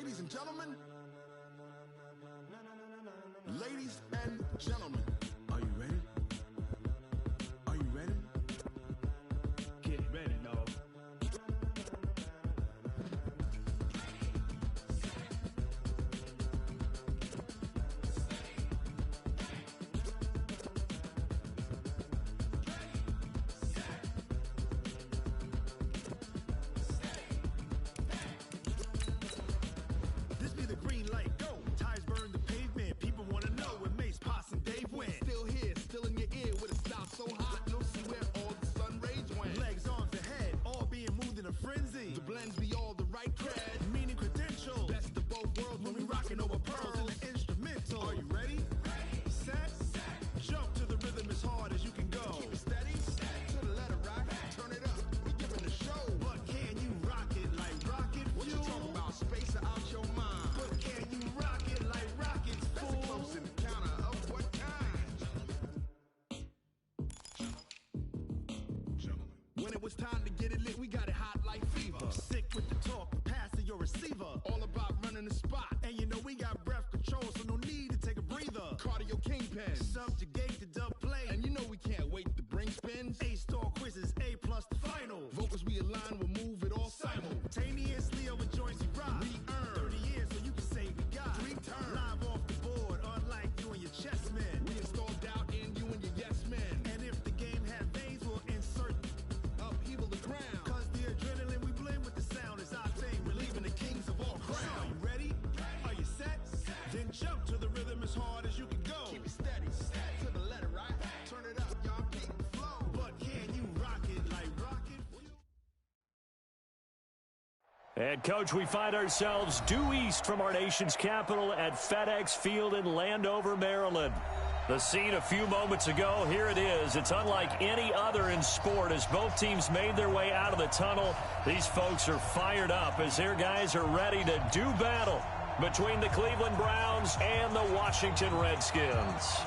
Ladies and gentlemen. Ladies and gentlemen. Are you ready? Are you ready? Get ready, dog. This be the green light, go. Tires burn the pavement. People wanna know when Mace, Pops, and Dave went. Still here, still in your ear with a style so hot, you'll see where all the sun rays went. Legs, arms, and head, all being moved in a frenzy. The blends be all the right cred, meaning credentials. Best of both worlds when we rockin' over pearls in the instrumental. Are you ready? Set, jump to the rhythm as hard as you can go. Keep it steady, to the letter rock, turn it up, we giving a show. But can you rock it like rocket fuel? What you talking about, space or out your mind? But can you rock it like rockets, fool? That's a close encounter of what kind? When it was time to get it lit, we got it hot like fever. Sick with the talk, pass to your receiver. All about running the spot, and you know we got breath control, so no need to take a breather. Cardio kingpin, subjugate the dub play, and you know we can't wait to bring spins. A-star quizzes, A+ the final. Vocals we align, we'll move it all simultaneously over joints we rock. We earn 30 years, so you can say we got 3 turns. Live off the board, unlike you and your chess men. We install doubt in you and your yes men. And if the game had veins, we'll insert upheaval the crown. Cause the adrenaline we blend with the sound is our thing. We're leaving the kings of all crowns. So are you ready? Are you set? Then jump to the rhythm as hard as you can go. Keep it steady, to the letter right. Turn it up, y'all beat the flow. But can you rock it like rocket fuel? And, Coach, we find ourselves due east from our nation's capital at FedEx Field in Landover, Maryland. The scene a few moments ago, here it is. It's unlike any other in sport as both teams made their way out of the tunnel. These folks are fired up as their guys are ready to do battle between the Cleveland Browns and the Washington Redskins.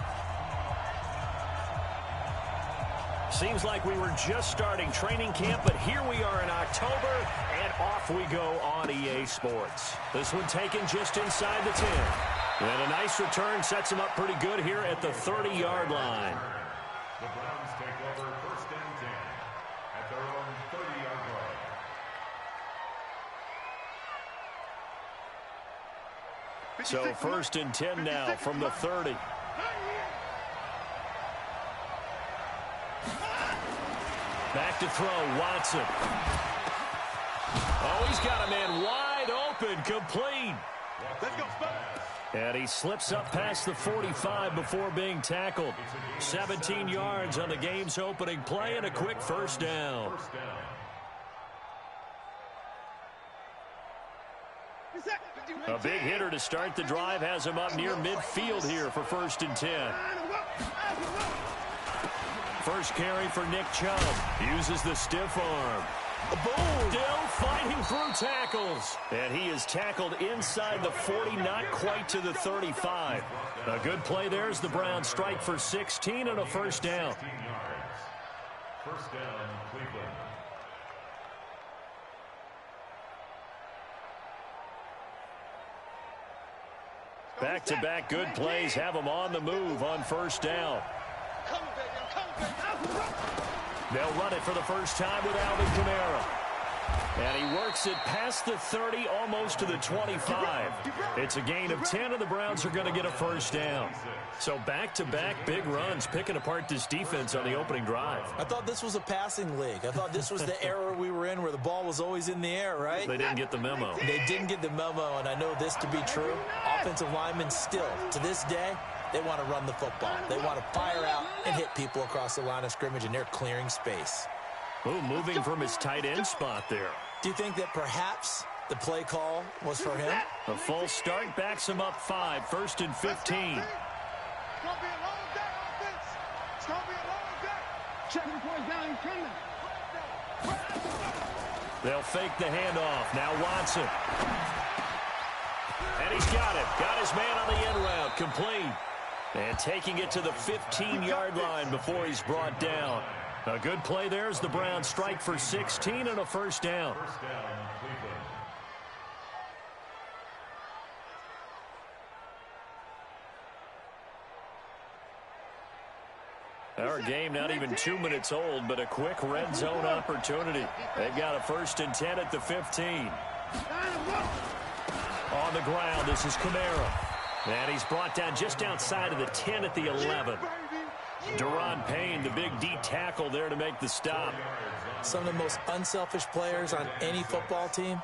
Seems like we were just starting training camp, but here we are in October, and off we go on EA Sports. This one taken just inside the 10. And a nice return sets him up pretty good here at the 30-yard line. The Browns take over 1st and 10 at their own 30-yard line. So 1st and 10 now from the 30. Back to throw, Watson. Oh, he's got a man wide open, complete. Let's go, And he slips up past the 45 before being tackled. 17 yards on the game's opening play and a quick first down. A big hitter to start the drive has him up near midfield here for 1st and 10. First carry for Nick Chubb. Uses the stiff arm. Boom! Still fighting through tackles. And he is tackled inside the 40, not quite to the 35. A good play there as the Browns strike for 16 and a first down. 16 yards. First down, Cleveland. Back-to-back good plays have him on the move on first down. They'll run it for the first time with Alvin Kamara. And he works it past the 30, almost to the 25. It's a gain of 10, and the Browns are going to get a first down. So back-to-back big runs, picking apart this defense on the opening drive. I thought this was a passing league. I thought this was the era we were in where the ball was always in the air, right? They didn't get the memo. They didn't get the memo, and I know this to be true. Offensive linemen still, to this day, they want to run the football. They want to fire out and hit people across the line of scrimmage, and they're clearing space. Ooh, moving from his tight end spot there. Do you think that perhaps the play call was for him? A false start backs him up 5, 1st and 15. It's going to be a long day, offense. It's going to be a long day. Checking for his down, he's coming. They'll fake the handoff. Now Watson. And he's got it. Got his man on the end route. Complete. And taking it to the 15-yard line before he's brought down. A good play there as the Browns strike for 16 and a first down. First down, Cleveland. Our game not even 2 minutes old, but a quick red zone opportunity. They've got a 1st and 10 at the 15. On the ground, this is Kamara. And he's brought down just outside of the 10 at the 11. Deron Payne, the big D tackle there to make the stop. Some of the most unselfish players on any football team,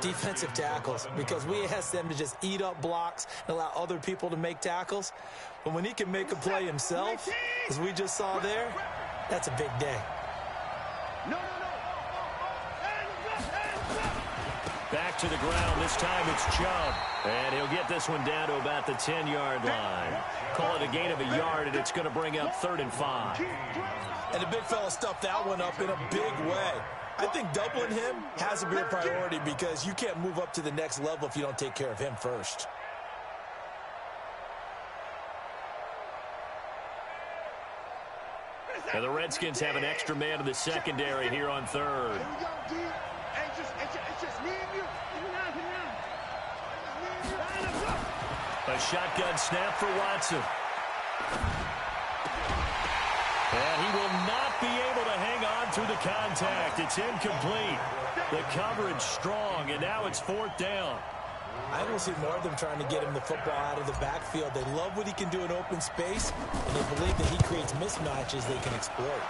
defensive tackles, because we ask them to just eat up blocks and allow other people to make tackles. But when he can make a play himself, as we just saw there, that's a big day. Back to the ground. This time it's Chubb. And he'll get this one down to about the 10-yard line. Call it a gain of a yard, and it's going to bring up 3rd and 5. And the big fella stuffed that one up in a big way. I think doubling him has to be a priority because you can't move up to the next level if you don't take care of him first. And the Redskins have an extra man in the secondary here on 3rd. It's just me and you. A shotgun snap for Watson. And he will not be able to hang on through the contact. It's incomplete. The coverage strong, and now it's 4th down. I will see more of them trying to get him the football out of the backfield. They love what he can do in open space, and they believe that he creates mismatches they can exploit.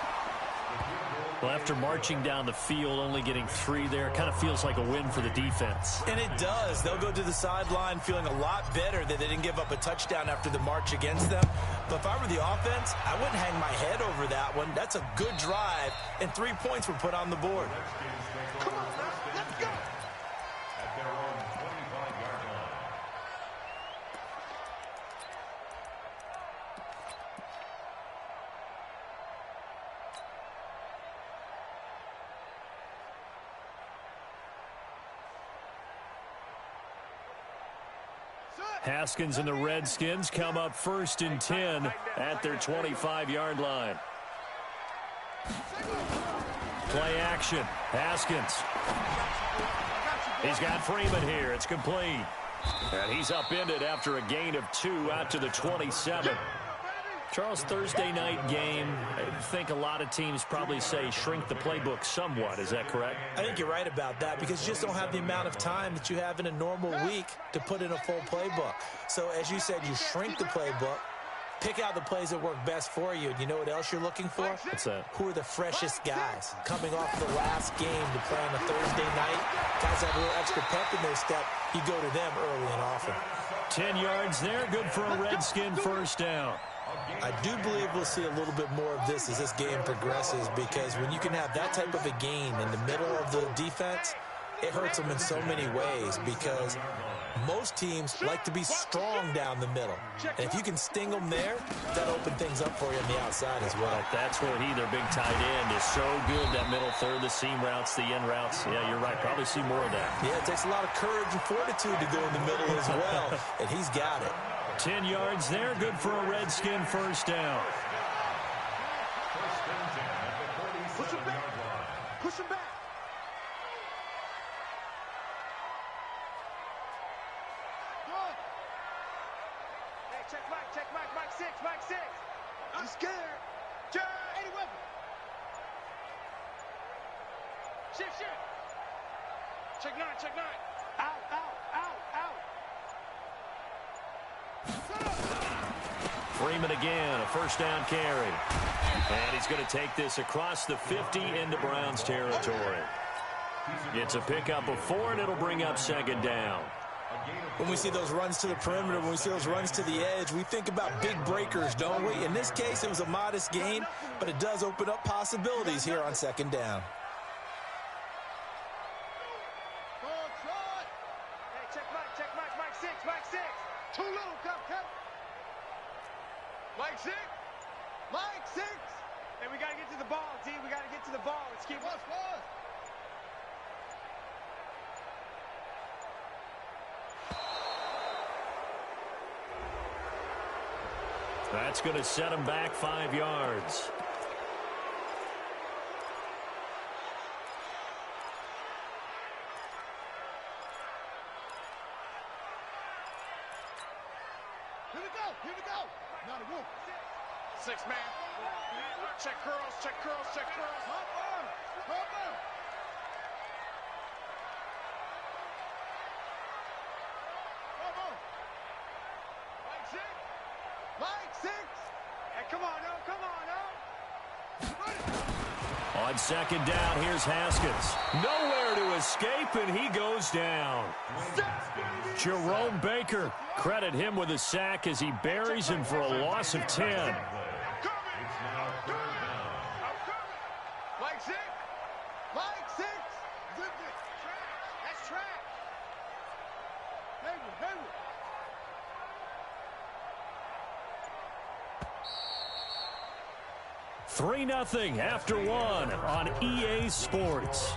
Well, after marching down the field, only getting 3 there, kind of feels like a win for the defense. And it does. They'll go to the sideline feeling a lot better that they didn't give up a touchdown after the march against them. But if I were the offense, I wouldn't hang my head over that one. That's a good drive, and 3 points were put on the board. Come on, let's go. At their own 25-yard line. Haskins and the Redskins come up 1st and 10 at their 25-yard line. Play action. Haskins. He's got Freeman here. It's complete. And he's upended after a gain of 2 out to the 27. Charles, Thursday night game, I think a lot of teams probably say shrink the playbook somewhat. Is that correct? I think you're right about that because you just don't have the amount of time that you have in a normal week to put in a full playbook. So as you said, you shrink the playbook, pick out the plays that work best for you. And you know what else you're looking for? What's that? Who are the freshest guys coming off the last game to play on a Thursday night? Guys have a little extra pep in their step. You go to them early and often. 10 yards there. Good for a Redskin 1st down. I do believe we'll see a little bit more of this as this game progresses because when you can have that type of a gain in the middle of the defense, it hurts them in so many ways because most teams like to be strong down the middle. And if you can sting them there, that'll open things up for you on the outside as well. That's where their big tight end, is so good, that middle third, the seam routes, the in routes. Yeah, you're right. Probably see more of that. Yeah, it takes a lot of courage and fortitude to go in the middle as well, and he's got it. 10 yards there, good for a Redskin 1st down. Push him back. Push him back. Good. Hey, check Mike 6. I'm scared. Check. 80 weapon. Shift. Check 9. Out. Freeman again, a 1st down carry. And he's going to take this across the 50 into Browns territory. It's a pickup of 4, and it'll bring up 2nd down. When we see those runs to the perimeter, when we see those runs to the edge, we think about big breakers, don't we? In this case, it was a modest gain, but it does open up possibilities here on 2nd down. Hey, check Mike 6. Too little, cut. Mike 6. Hey, we got to get to the ball, D. We got to get to the ball. Let's keep us. That's going to set him back 5 yards. Here we go. Not a wolf. 6 man. Check curls, check curls, check curls. Line 6. Hey, come on, no, come on, no. On second down, here's Haskins. Nowhere to escape, and he goes down. Jerome Baker, credit him with a sack as he buries him for a loss of 10. Line 6. Line 6. That's trash. Hayward. 3-0 after 1 on EA Sports.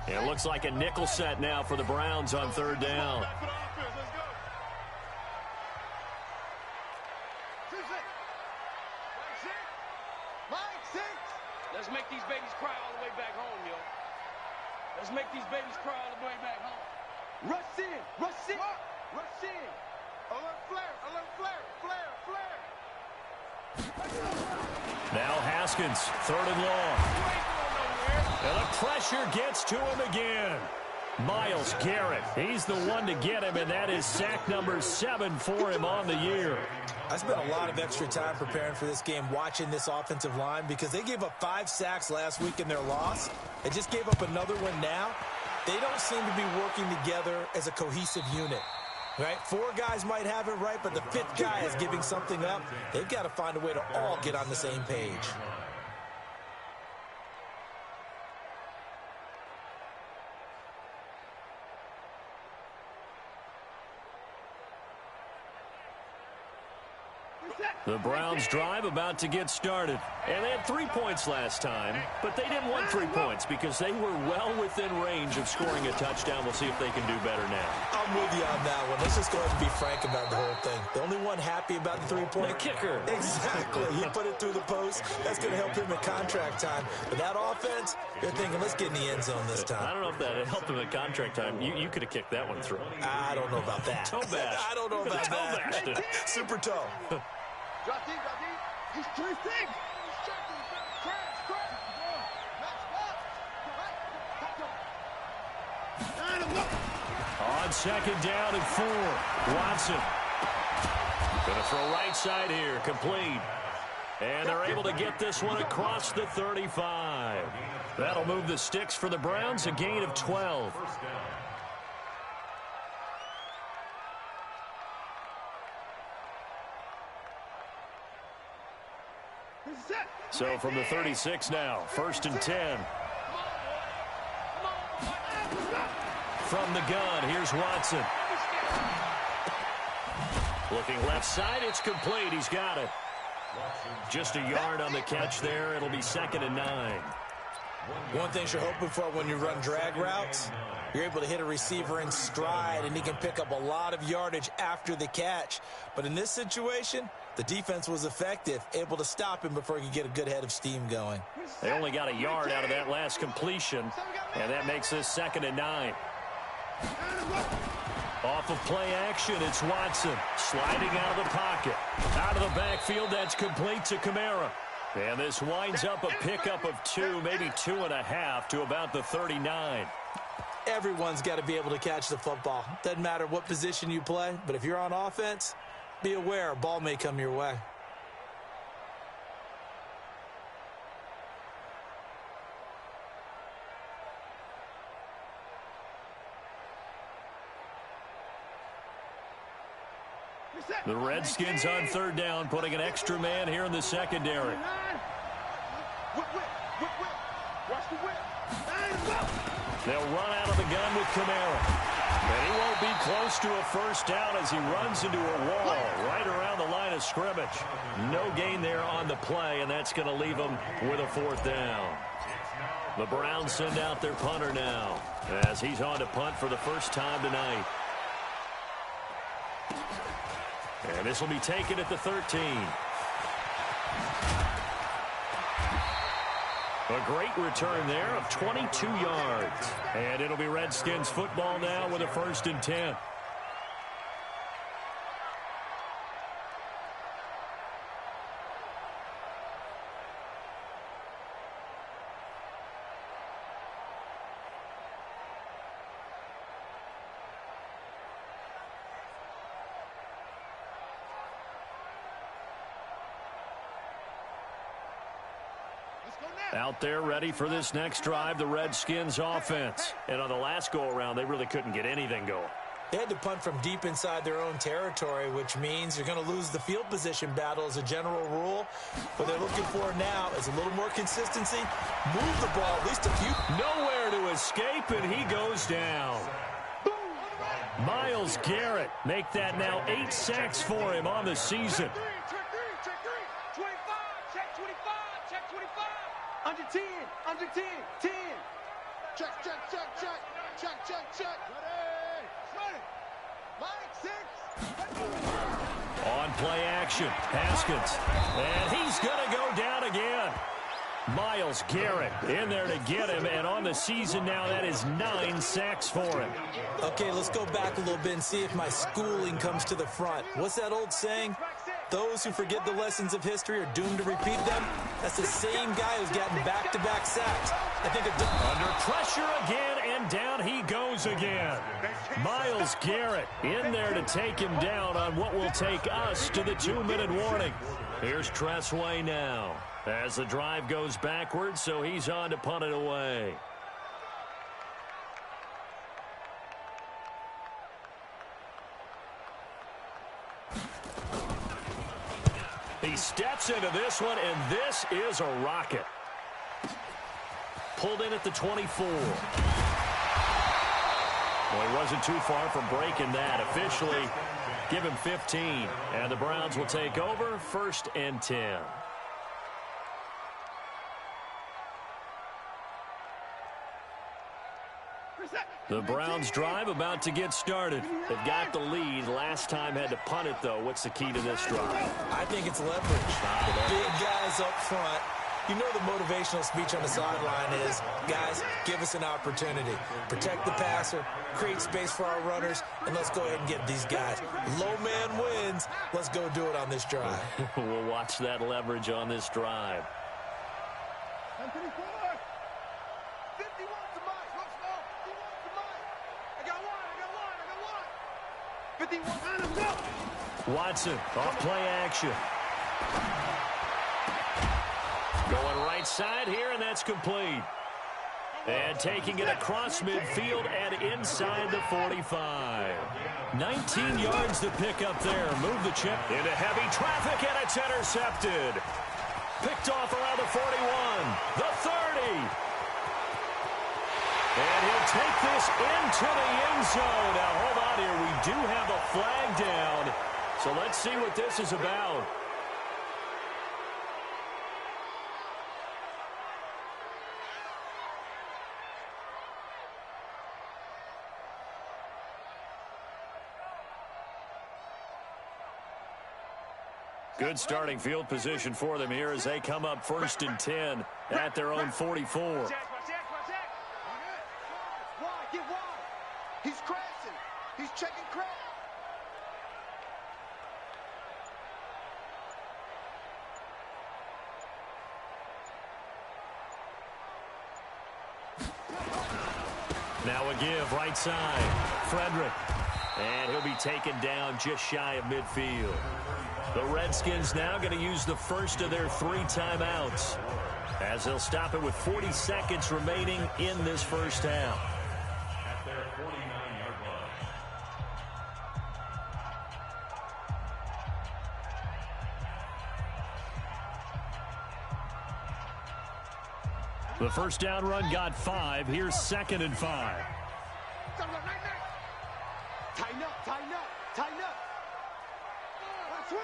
It looks like a nickel set now for the Browns on third down. Let's make these babies cry all the way back home, yo. Let's make these babies cry all the way back home. Rush in, rush in, rush in. Alert flare, Now Haskins, third and long. And the pressure gets to him again. Myles Garrett, he's the one to get him, and that is sack number 7 for him on the year. I spent a lot of extra time preparing for this game, watching this offensive line, because they gave up 5 sacks last week in their loss. They just gave up another one now. They don't seem to be working together as a cohesive unit. Right? 4 guys might have it right, but the 5th guy is giving something up. They've got to find a way to all get on the same page. The Browns drive about to get started. And they had 3 points last time, but they didn't want 3 points because they were well within range of scoring a touchdown. We'll see if they can do better now. I'm with you on that one. Let's just go ahead and be frank about the whole thing. The only one happy about the 3-point. The kicker. Exactly. He put it through the post. That's going to help him at contract time. But that offense, you're thinking, let's get in the end zone this time. I don't know if that helped him at contract time. You could have kicked that one through. I don't know about that. Toe bash. I don't know about that. Super toe. Drop deep. He's too thick. On second down and 4, Watson. Going to throw right side here, complete. And they're able to get this one across the 35. That'll move the sticks for the Browns, a gain of 12. So from the 36 now, 1st and 10. From the gun, here's Watson. Looking left side, it's complete. He's got it. Just a yard on the catch there. It'll be 2nd and 9. One thing you're hoping for when you run drag routes, you're able to hit a receiver in stride, and he can pick up a lot of yardage after the catch. But in this situation, the defense was effective, able to stop him before he could get a good head of steam going. They only got a yard out of that last completion, and that makes this 2nd and 9. Off of play action, it's Watson sliding out of the pocket. Out of the backfield, that's complete to Kamara. And this winds up a pickup of 2, maybe 2.5 to about the 39. Everyone's got to be able to catch the football. Doesn't matter what position you play, but if you're on offense, be aware a ball may come your way. The Redskins on third down, putting an extra man here in the secondary. They'll run out of the gun with Kamara. And he won't be close to a first down as he runs into a wall right around the line of scrimmage. No gain there on the play, and that's going to leave them with a 4th down. The Browns send out their punter now as he's on to punt for the first time tonight. And this will be taken at the 13. A great return there of 22 yards. And it'll be Redskins football now with a 1st and 10. Out there ready for this next drive, the Redskins offense. And on the last go-around, they really couldn't get anything going. They had to punt from deep inside their own territory, which means you're going to lose the field position battle as a general rule. What they're looking for now is a little more consistency. Move the ball at least a few. Nowhere to escape, and he goes down. Myles Garrett make that now 8 sacks for him on the season. Check 25, check 25, check 25. Under 10, under 10, 10. Check. Ready. Line 6. On play action, Haskins. And he's going to go down again. Myles Garrett in there to get him, and on the season now, that is 9 sacks for him. Okay, let's go back a little bit and see if my schooling comes to the front. What's that old saying? Those who forget the lessons of history are doomed to repeat them. That's the same guy who's gotten back-to-back sacks. I think under pressure again, and down he goes again. Myles Garrett in there to take him down on what will take us to the 2-minute warning. Here's Tressway now as the drive goes backwards, so he's on to punt it away. He steps into this one, and this is a rocket. Pulled in at the 24. Well, he wasn't too far from breaking that. Officially, give him 15. And the Browns will take over, 1st and 10. The Browns drive about to get started. They've got the lead. Last time had to punt it, though. What's the key to this drive? I think it's leverage. Big guys up front. You know the motivational speech on the sideline is, guys, give us an opportunity. Protect the passer, create space for our runners, and let's go ahead and get these guys. Low man wins. Let's go do it on this drive. We'll watch that leverage on this drive. 51. Watson off play action. Going right side here, and that's complete. And taking it across midfield and inside the 45. 19 yards to pick up there. Move the chip into heavy traffic, and it's intercepted. Picked off around the 41, the 30. And he'll take this into the end zone. Now, hold on here. We do have a flag down. So let's see what this is about. Good starting field position for them here as they come up 1st and 10 at their own 44. Wide, get wide. He's crashing. He's checking crash. Now a give right side. Frederick. And he'll be taken down just shy of midfield. The Redskins now going to use the first of their 3 timeouts as they'll stop it with 40 seconds remaining in this first half. At their 49-yard line. The first down run got 5. Here's 2nd and 5. Tighten up, tighten up, tighten up. Switch.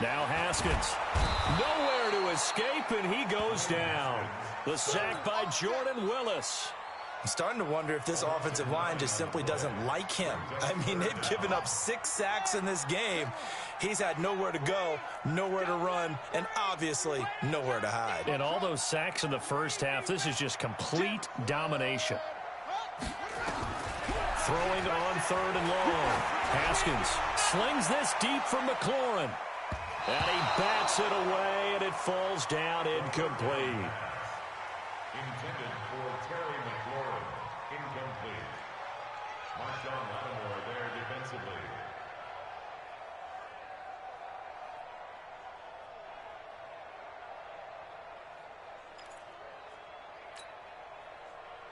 Now Haskins. Nowhere to escape, and he goes down. The sack by Jordan Willis. I'm starting to wonder if this offensive line just simply doesn't like him. I mean, they've given up 6 sacks in this game. He's had nowhere to go, nowhere to run, and obviously nowhere to hide. And all those sacks in the first half, this is just complete domination. Throwing on 3rd and long. Haskins slings this deep from McLaurin. And he bats it away, and it falls down incomplete. Intended for Terry McLaurin. Incomplete. Marshawn Lattimore there defensively.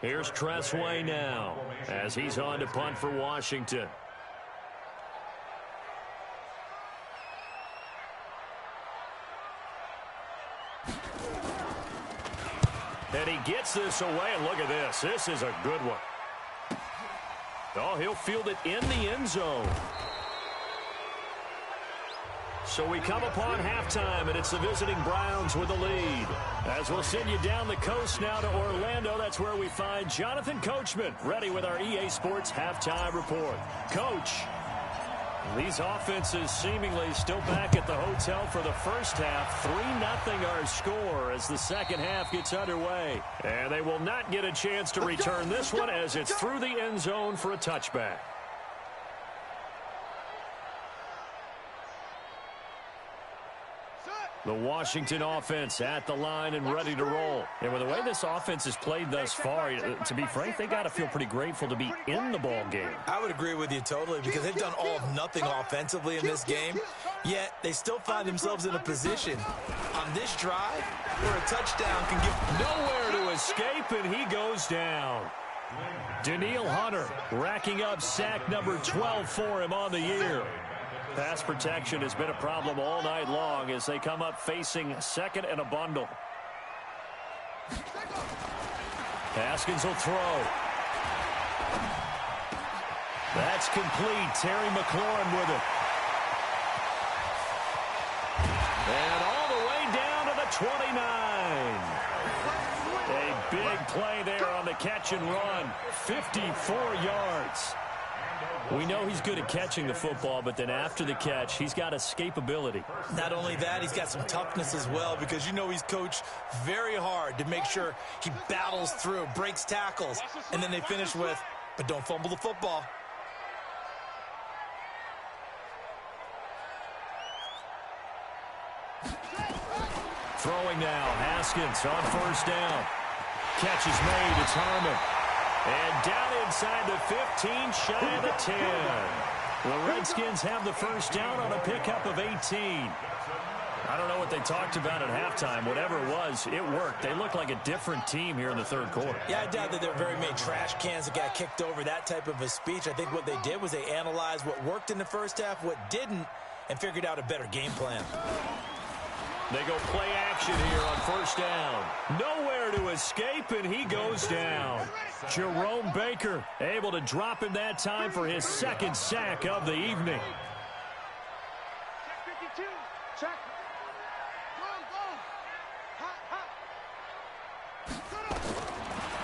Here's Tressway now as he's on to punt for Washington. And he gets this away, and look at this. This is a good one. Oh, he'll field it in the end zone. So we come upon halftime, and it's the visiting Browns with the lead. As we'll send you down the coast now to Orlando, that's where we find Jonathan Coachman, ready with our EA Sports halftime report. Coach, these offenses seemingly still back at the hotel for the first half. 3-0 our score as the second half gets underway. And they will not get a chance to return this one as it's through the end zone for a touchback. The Washington offense at the line and ready to roll. And with the way this offense has played thus far, to be frank, they got to feel pretty grateful to be in the ball game. I would agree with you totally because they've done all of nothing offensively in this game, yet they still find themselves in a position on this drive where a touchdown can give nowhere to escape, and he goes down. Danielle Hunter racking up sack number 12 for him on the year. Pass protection has been a problem all night long as they come up facing second and a bundle. Haskins will throw. That's complete. Terry McLaurin with it. And all the way down to the 29. A big play there on the catch and run. 54 yards. We know he's good at catching the football, but then after the catch, he's got escapability. Not only that, he's got some toughness as well because you know he's coached very hard to make sure he battles through, breaks tackles, and then they finish with, but don't fumble the football. Throwing now, Haskins on first down. Catch is made, it's Harmon. And down inside the 15, shy of the 10. The Redskins have the first down on a pickup of 18. I don't know what they talked about at halftime. Whatever it was, it worked. They look like a different team here in the third quarter. Yeah, I doubt that there were very many trash cans that got kicked over, that type of a speech. I think what they did was they analyzed what worked in the first half, what didn't, and figured out a better game plan. They go play action here on first down. Nowhere to escape, and he goes down. Jerome Baker able to drop him that time for his second sack of the evening. Check 52. Check.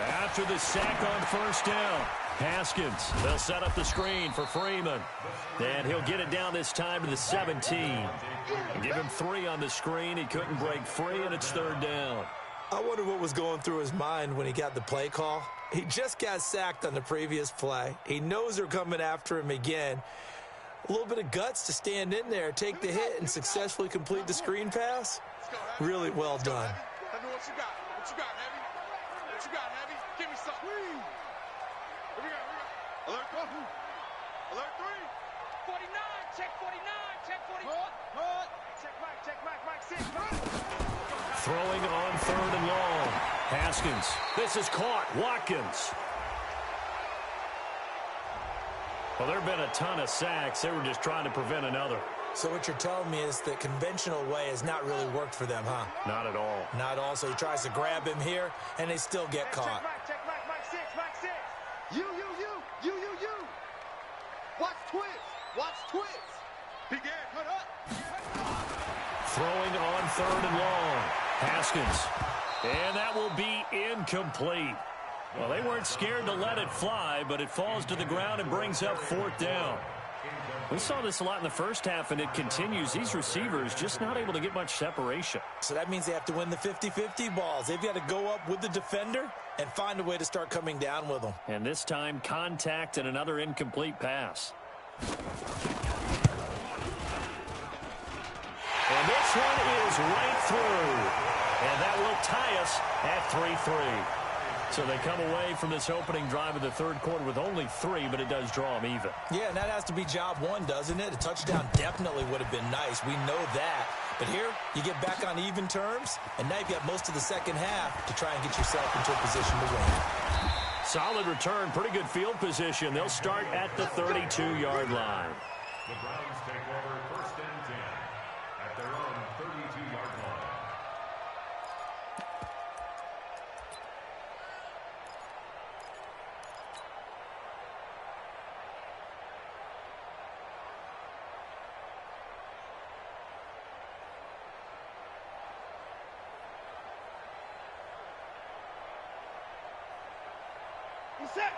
After the sack on first down, Haskins, they'll set up the screen for Freeman. And he'll get it down this time to the 17. And give him 3 on the screen. He couldn't break free, and it's third down. I wonder what was going through his mind when he got the play call. He just got sacked on the previous play. He knows they're coming after him again. A little bit of guts to stand in there, take the hit, and successfully complete the screen pass. Really well done. Tell me what you got. What you got, Heavy? What you got, Heavy? Give me something. What we got? Alert 1. Alert 3. 49. Check 49. Check 44. Check Mike 6. Throwing on third and long. Haskins. This is caught. Watkins. Well, there have been a ton of sacks. They were just trying to prevent another. So what you're telling me is the conventional way has not really worked for them, huh? Not at all. Not all. So he tries to grab him here, and they still get caught. Check Mike 6. Mike 6. You. Watch twitch. He get cut up. Throwing on third and long. Haskins. And that will be incomplete. Well, they weren't scared to let it fly, but it falls to the ground and brings up fourth down. We saw this a lot in the first half, and it continues. These receivers just not able to get much separation. So that means they have to win the 50-50 balls. They've got to go up with the defender and find a way to start coming down with them. And this time, contact and another incomplete pass. And this one is right through. And that will tie us at 3-3. So they come away from this opening drive of the third quarter with only 3, but it does draw them even. Yeah, and that has to be job one, doesn't it? A touchdown definitely would have been nice. We know that. But here, you get back on even terms, and now you've got most of the second half to try and get yourself into a position to win. Solid return, pretty good field position. They'll start at the 32-yard line. The Browns take over first and 10 at their own 32-yard line.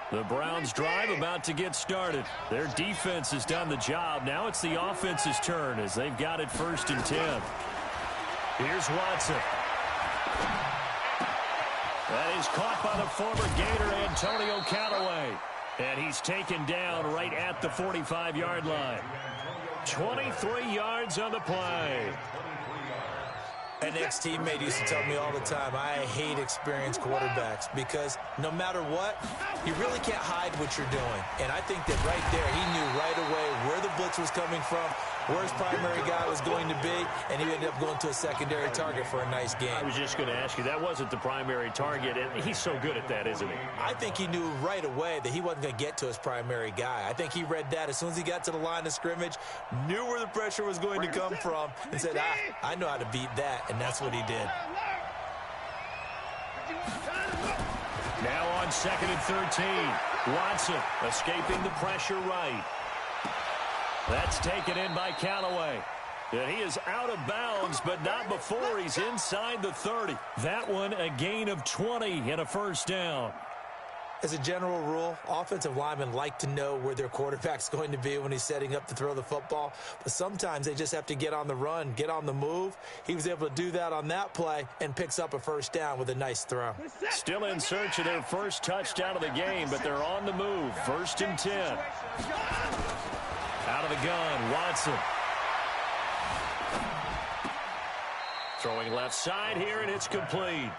The Browns drive about to get started. Their defense has done the job. Now it's the offense's turn as they've got it first and 10. Here's Watson. That is caught by the former Gator Antonio Callaway. And he's taken down right at the 45-yard line. 23 yards on the play. An ex-teammate used to tell me all the time, I hate experienced quarterbacks because no matter what, you really can't hide what you're doing. And I think that right there, he knew right away where the blitz was coming from, where his primary guy was going to be, and he ended up going to a secondary target for a nice game. I was just going to ask you, that wasn't the primary target, and he's so good at that, isn't he? I think he knew right away that he wasn't going to get to his primary guy. I think he read that as soon as he got to the line of scrimmage, knew where the pressure was going to come from, and said, I know how to beat that. And that's what he did. Now on 2nd and 13. Watson escaping the pressure right. That's taken in by Callaway. And he is out of bounds, but not before he's inside the 30. That one a gain of 20 and a first down. As a general rule, offensive linemen like to know where their quarterback's going to be when he's setting up to throw the football. But sometimes they just have to get on the run, get on the move. He was able to do that on that play and picks up a first down with a nice throw. Still in search of their first touchdown of the game, but they're on the move. 1st and 10. Out of the gun, Watson. Throwing left side here, and it's complete.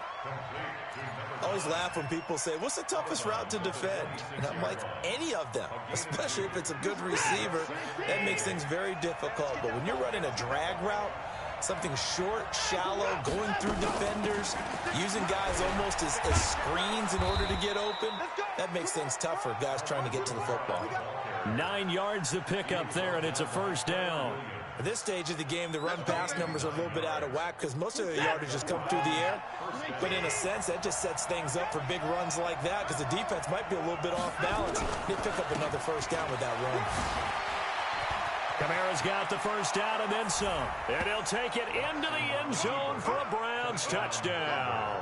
I always laugh when people say, what's the toughest route to defend? And I'm like, any of them, especially if it's a good receiver. That makes things very difficult. But when you're running a drag route, something short, shallow, going through defenders, using guys almost as screens in order to get open, that makes things tough for guys trying to get to the football. 9 yards to pick up there, and it's a first down. At this stage of the game, the run-pass numbers are a little bit out of whack because most of the yardage just come through the air. But in a sense, that just sets things up for big runs like that because the defense might be a little bit off balance. They pick up another first down with that run. Kamara's got the first down and then some. And he'll take it into the end zone for a Browns touchdown.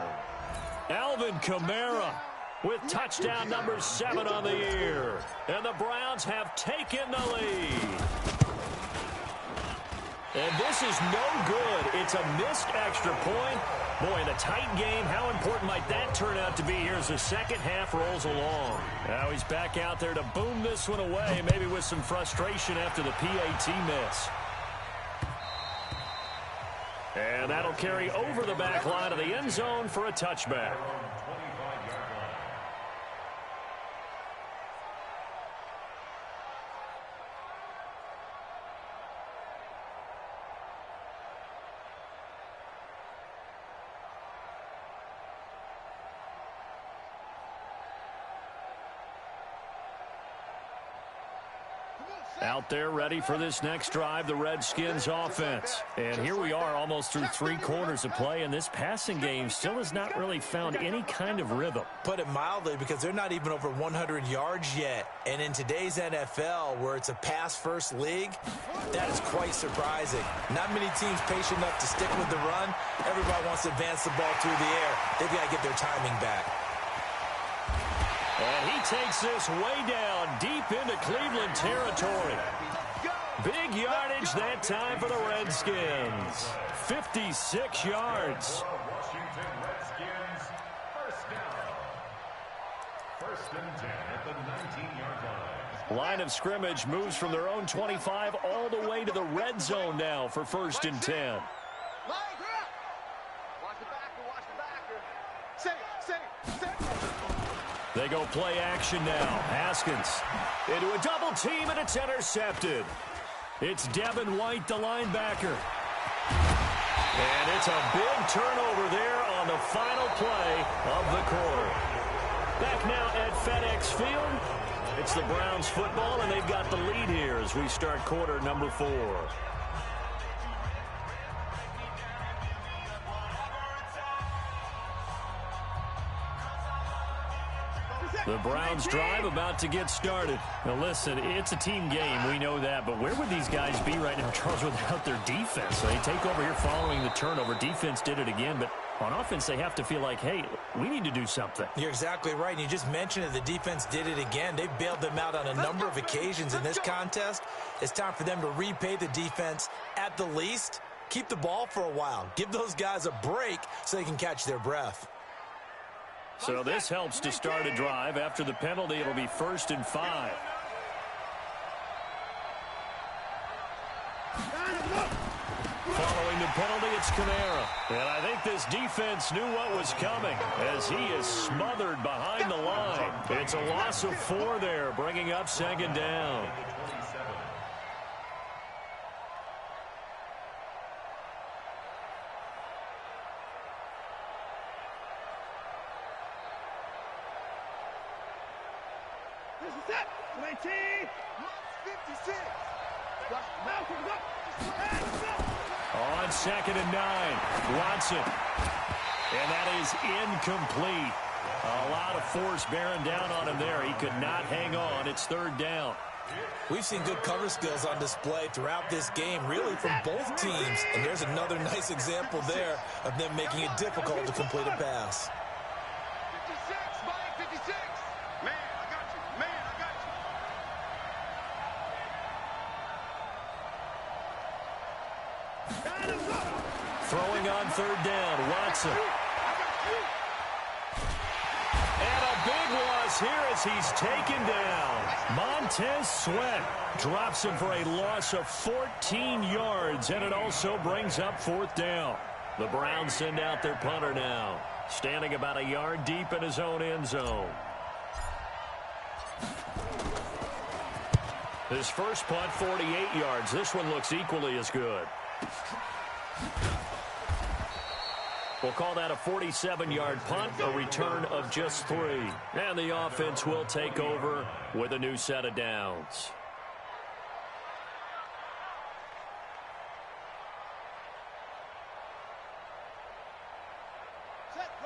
Alvin Kamara with touchdown number 7 on the year. And the Browns have taken the lead. And this is no good. It's a missed extra point. Boy, in a tight game, how important might that turn out to be here as the second half rolls along? Now he's back out there to boom this one away, maybe with some frustration after the PAT miss. And that'll carry over the back line of the end zone for a touchback. Out there ready for this next drive, the Redskins offense. And here we are almost through 3 quarters of play, and this passing game still has not really found any kind of rhythm. Put it mildly, because they're not even over 100 yards yet. And in today's NFL, where it's a pass-first league, that is quite surprising. Not many teams patient enough to stick with the run. Everybody wants to advance the ball through the air. They've got to get their timing back. And he takes this way down, deep into Cleveland territory. Big yardage that time for the Redskins. 56 yards. Washington Redskins, first down. 1st and 10 at the 19-yard line. Line of scrimmage moves from their own 25 all the way to the red zone now for 1st and 10. Watch the backer. Say it. They go play action now. Haskins into a double team, and it's intercepted. It's Devin White, the linebacker. And it's a big turnover there on the final play of the quarter. Back now at FedEx Field. It's the Browns football, and they've got the lead here as we start quarter number 4. The Browns drive about to get started. Now listen, it's a team game. We know that. But where would these guys be right now, Charles, without their defense? So they take over here following the turnover. Defense did it again. But on offense, they have to feel like, hey, we need to do something. You're exactly right. And you just mentioned it. The defense did it again. They bailed them out on a number of occasions in this contest. It's time for them to repay the defense at the least. Keep the ball for a while. Give those guys a break so they can catch their breath. So this helps to start a drive. After the penalty, it'll be 1st and 5. Following the penalty, it's Kamara. And I think this defense knew what was coming as he is smothered behind the line. It's a loss of 4 there, bringing up 2nd down. On 2nd and 9, Watson. And that is incomplete. A lot of force bearing down on him there. He could not hang on. It's 3rd down. We've seen good cover skills on display throughout this game, really from both teams. And there's another nice example there of them making it difficult to complete a pass. 56, Mike, 56. Man, I got you. Man, I got you. Throwing on 3rd down, Watson. And a big loss here as he's taken down. Montez Sweat drops him for a loss of 14 yards, and it also brings up 4th down. The Browns send out their punter now, standing about a yard deep in his own end zone. His first punt, 48 yards. This one looks equally as good. We'll call that a 47-yard punt, a return of just 3. And the offense will take over with a new set of downs.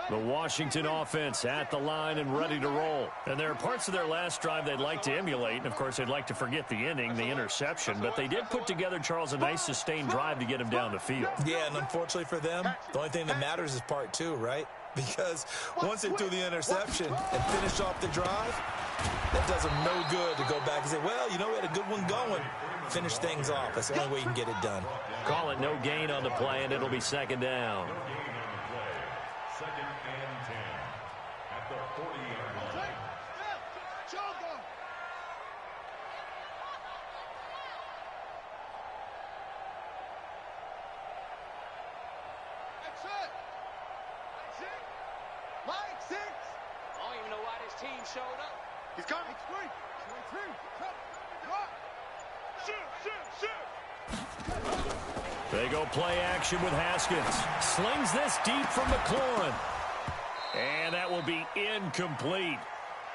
The Washington offense at the line and ready to roll. And there are parts of their last drive they'd like to emulate. And, of course, they'd like to forget the inning, the interception. But they did put together, Charles, a nice sustained drive to get him down the field. Yeah, and unfortunately for them, the only thing that matters is part 2, right? Because once they threw the interception and finished off the drive, that does them no good to go back and say, well, you know, we had a good one going. Finish things off. That's the only way you can get it done. Call it no gain on the play, and it'll be 2nd down. 2nd and 10 at the 40-yard line. That's it. Mike, 6. I don't even know why this team showed up. He's coming. It's 3. Shoot. They go play action with Haskins. Slings this deep from McLaurin. And that will be incomplete.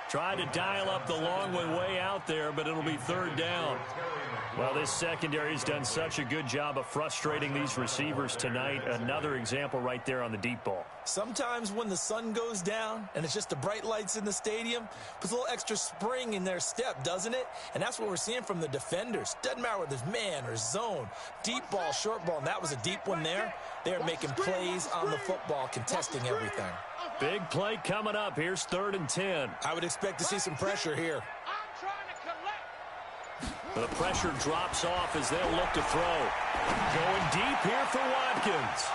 Tried to dial up the long one way out there, but it'll be 3rd down. Well, this secondary's done such a good job of frustrating these receivers tonight. Another example right there on the deep ball. Sometimes when the sun goes down and it's just the bright lights in the stadium, puts a little extra spring in their step, doesn't it? And that's what we're seeing from the defenders. Doesn't matter whether it's man or zone, deep ball, short ball, and that was a deep one there. They're making plays on the football, contesting everything. Big play coming up. Here's 3rd and 10. I would expect to see some pressure here. I'm trying to collect. The pressure drops off as they'll look to throw. Going deep here for Watkins.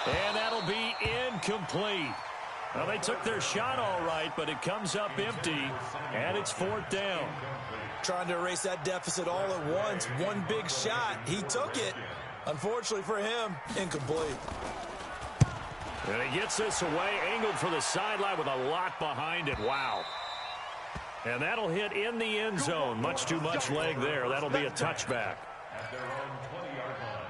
And that'll be incomplete. Well, they took their shot all right, but it comes up empty, and it's 4th down. Trying to erase that deficit all at once. One big shot. He took it. Unfortunately for him, incomplete. And he gets this away, angled for the sideline with a lot behind it. Wow. And that'll hit in the end zone. Much too much leg there. That'll be a touchback. At their own 20-yard line.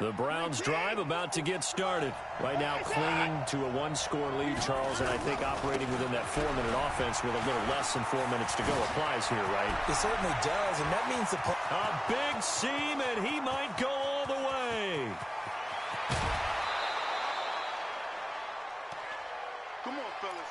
The Browns drive about to get started. Right now clinging to a one-score lead, Charles, and I think operating within that 4-minute offense with a little less than 4 minutes to go applies here, right? It certainly does, and that means a big seam, and he might go all the way. Come on, fellas.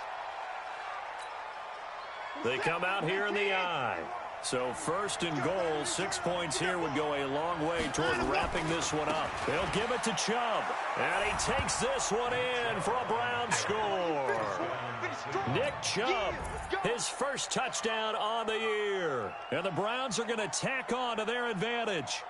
They come out here in the eye. So first and goal, 6 points here would go a long way toward wrapping this one up. They'll give it to Chubb. And he takes this one in for a Brown score. Nick Chubb, his first touchdown on the year. And the Browns are going to tack on to their advantage.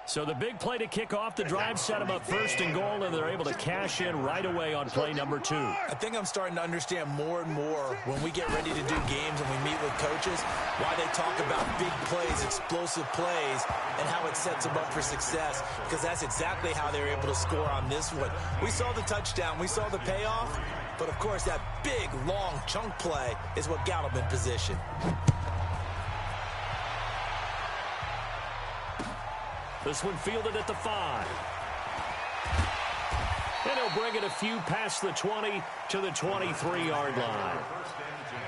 So the big play to kick off the drive set them up first and goal, and they're able to cash in right away on play number 2. I think I'm starting to understand more and more when we get ready to do games and we meet with coaches why they talk about big plays, explosive plays, and how it sets them up for success, because that's exactly how they were able to score on this one. We saw the touchdown, we saw the payoff, but of course that big, long chunk play is what got them in position. This one fielded at the 5. And he'll bring it a few past the 20 to the 23-yard line. First and 10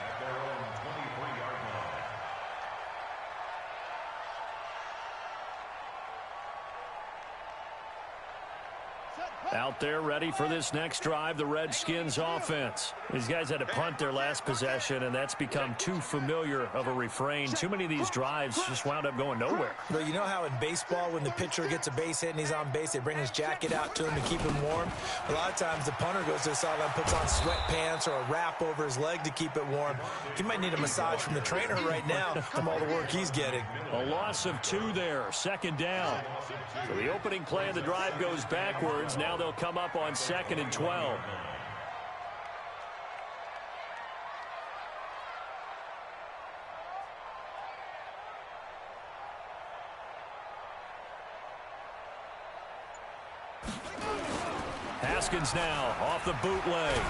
at their own 23-yard line. Out there ready for this next drive, the Redskins offense. These guys had to punt their last possession, and that's become too familiar of a refrain. Too many of these drives just wound up going nowhere. But you know how in baseball, when the pitcher gets a base hit and he's on base, they bring his jacket out to him to keep him warm? A lot of times the punter goes to the sideline, puts on sweatpants or a wrap over his leg to keep it warm. He might need a massage from the trainer right now from all the work he's getting. A loss of 2 there, second down. So the opening play of the drive goes backwards. Now they'll come up on 2nd and 12. Haskins now off the bootleg.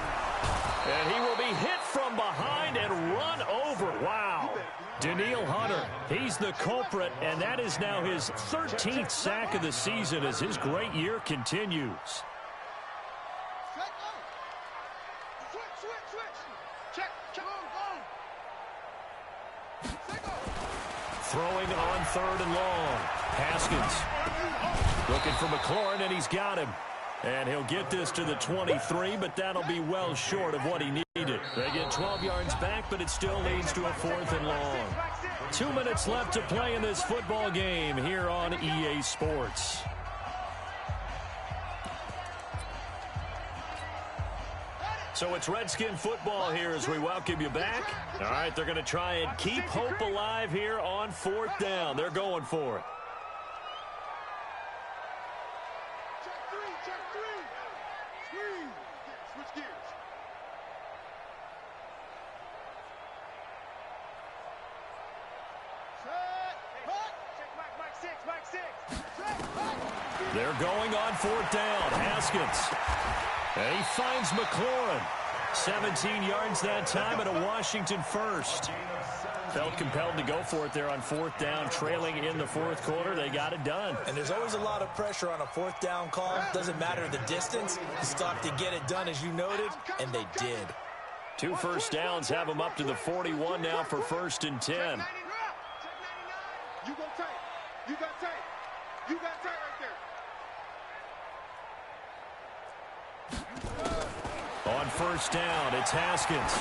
And he will be hit from behind and run over. Wow. Daniil Hunter, he's the culprit, and that is now his 13th sack of the season as his great year continues. Throwing on 3rd and long. Haskins looking for McLaurin, and he's got him. And he'll get this to the 23, but that'll be well short of what he needed. They get 12 yards back, but it still leads to a 4th and long. 2 minutes left to play in this football game here on EA Sports. So it's Redskin football here as we welcome you back. All right, they're going to try and keep hope alive here on 4th down. They're going for it. They're going on 4th down. Haskins. And he finds McLaurin. 17 yards that time and a Washington first. Felt compelled to go for it there on 4th down, trailing in the 4th quarter. They got it done. And there's always a lot of pressure on a 4th down call. Doesn't matter the distance. You still have to get it done, as you noted, and they did. 2 first downs have them up to the 41 now for 1st and 10. You go tight. You got tight. You got tight right there. On 1st down, it's Haskins.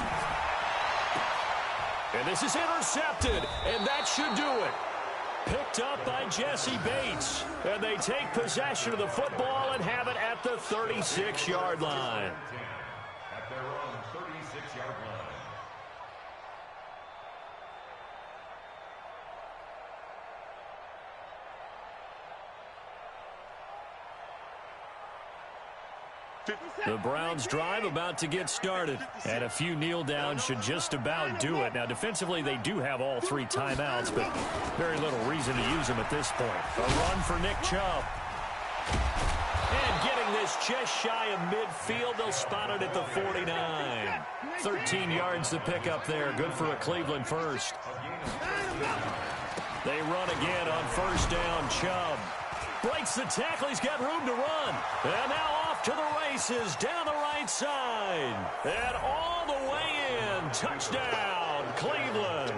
And this is intercepted, and that should do it. Picked up by Jesse Bates. And they take possession of the football and have it at the 36-yard line. At their own 36-yard line. The Browns drive about to get started, and a few kneel downs should just about do it. Now, defensively, they do have all 3 timeouts, but very little reason to use them at this point. A run for Nick Chubb. And getting this just shy of midfield, they'll spot it at the 49. 13 yards to pick up there. Good for a Cleveland first. They run again on first down. Chubb breaks the tackle. He's got room to run. And now off to the races down the right side. And all the way in. Touchdown, Cleveland.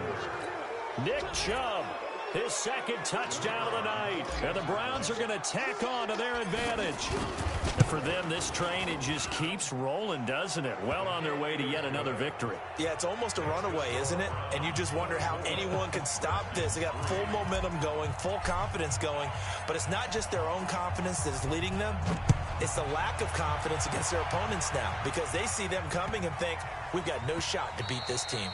Nick Chubb, his second touchdown of the night. And the Browns are going to tack on to their advantage. And for them, this train, it just keeps rolling, doesn't it? Well on their way to yet another victory. Yeah, it's almost a runaway, isn't it? And you just wonder how anyone can stop this. They got full momentum going, full confidence going. But it's not just their own confidence that is leading them. It's the lack of confidence against their opponents now, because they see them coming and think, we've got no shot to beat this team.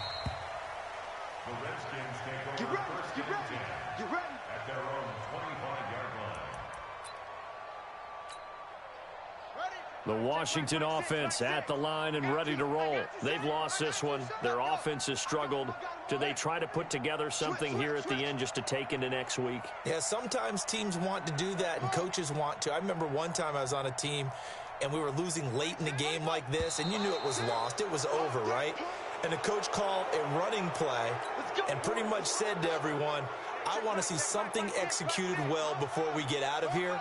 The Redskins take over first and 10 at their own 25-yard line. The Washington offense at the line and ready to roll. They've lost this one. Their offense has struggled. Do they try to put together something here at the end just to take into next week? Yeah, sometimes teams want to do that and coaches want to. I remember one time I was on a team and we were losing late in the game like this, and you knew it was lost. It was over, right? And the coach called a running play and pretty much said to everyone, I want to see something executed well before we get out of here.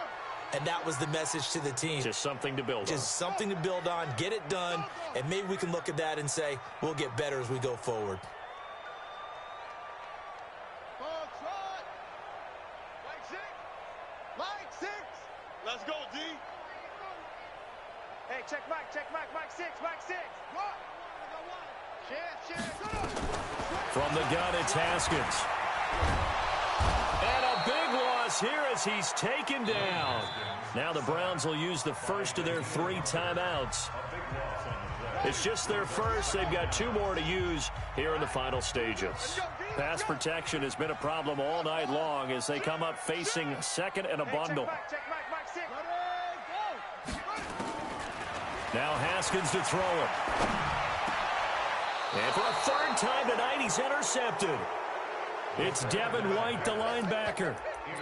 And that was the message to the team. Just something to build on. Just something to build on, get it done, and maybe we can look at that and say, we'll get better as we go forward. Mike 6. Let's go, D. Hey, check Mike 6, Mike 6. What? From the gun, it's Haskins. And a big loss here as he's taken down. Now the Browns will use the first of their 3 timeouts. It's just their first. They've got 2 more to use here in the final stages. Pass protection has been a problem all night long as they come up facing second and a bundle. Now Haskins to throw it. And for a third time tonight, he's intercepted. It's Devin White, the linebacker.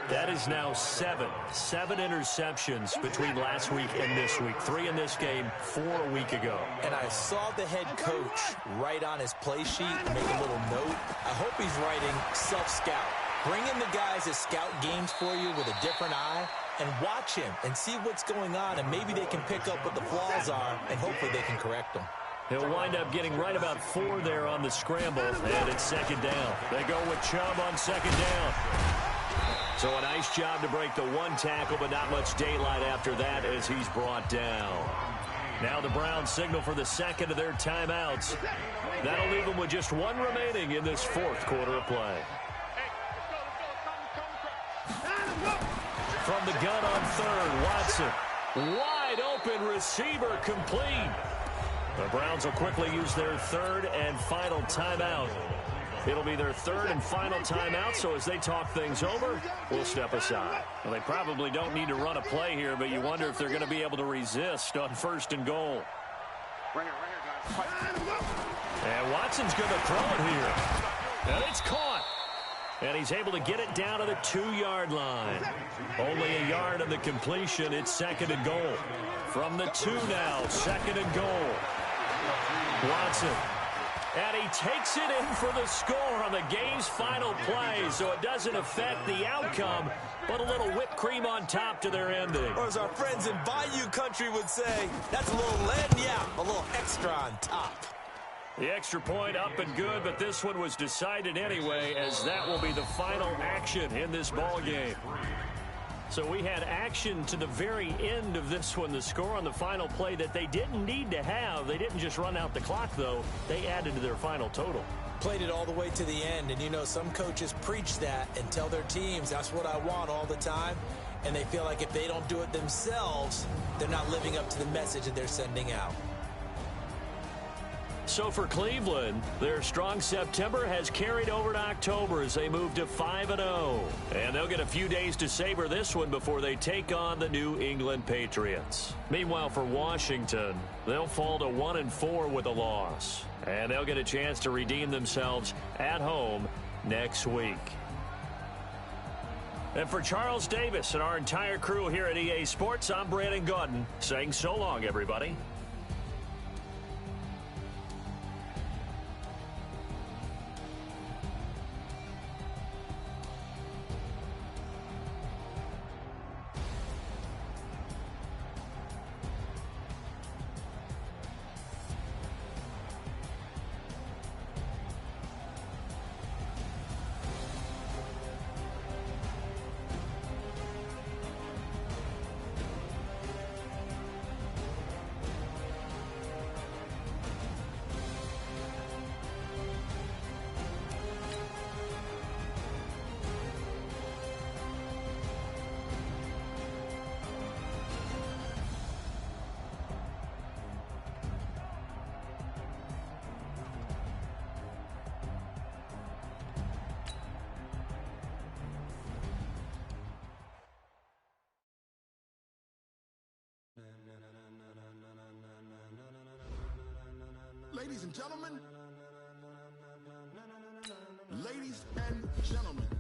That is now 7 interceptions between last week and this week. 3 in this game, 4 a week ago. And I saw the head coach write on his play sheet, make a little note. I hope he's writing self-scout. Bring in the guys that scout games for you with a different eye and watch him and see what's going on, and maybe they can pick up what the flaws are, and hopefully they can correct them. He'll wind up getting right about 4 there on the scramble, and it's second down. They go with Chubb on second down. So a nice job to break the 1 tackle, but not much daylight after that as he's brought down. Now the Browns signal for the second of their timeouts. That'll leave them with just 1 remaining in this 4th quarter of play. From the gun on third, Watson. Wide open receiver complete. The Browns will quickly use their 3rd and final timeout. It'll be their 3rd and final timeout, so as they talk things over, we'll step aside. Well, they probably don't need to run a play here, but you wonder if they're going to be able to resist on 1st and goal. Right here, guys. And Watson's going to throw it here. And it's caught. And he's able to get it down to the 2-yard line. Only a yard of the completion. It's 2nd and goal. From the 2 now, 2nd and goal. Watson. And he takes it in for the score on the game's final play, so it doesn't affect the outcome, but a little whipped cream on top to their ending. Or as our friends in Bayou Country would say, that's a little a little extra on top. The extra point up and good, but this one was decided anyway, as that will be the final action in this ball game. So we had action to the very end of this one, the score on the final play that they didn't need to have. They didn't just run out the clock, though. They added to their final total. Played it all the way to the end, and you know, some coaches preach that and tell their teams, that's what I want all the time, and they feel like if they don't do it themselves, they're not living up to the message that they're sending out. So for Cleveland, their strong September has carried over to October as they move to 5-0. And they'll get a few days to savor this one before they take on the New England Patriots. Meanwhile, for Washington, they'll fall to 1-4 with a loss. And they'll get a chance to redeem themselves at home next week. And for Charles Davis and our entire crew here at EA Sports, I'm Brandon Gaudin saying so long, everybody. Ladies and gentlemen. Ladies and gentlemen.